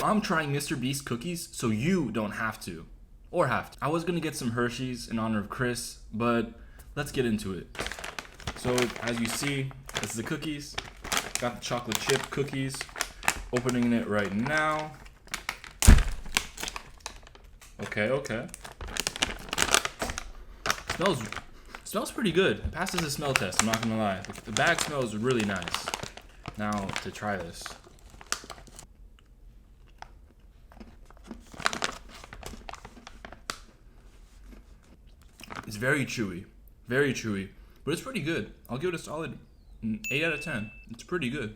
I'm trying MrBeast cookies so you don't have to. Or have to. I was gonna get some Hershey's in honor of Chris, but let's get into it. So as you see, this is the cookies. Got the chocolate chip cookies. Opening it right now. Okay. Smells pretty good. It passes the smell test, I'm not gonna lie. The bag smells really nice. Now to try this. It's very chewy, but it's pretty good. I'll give it a solid 8 out of 10. It's pretty good.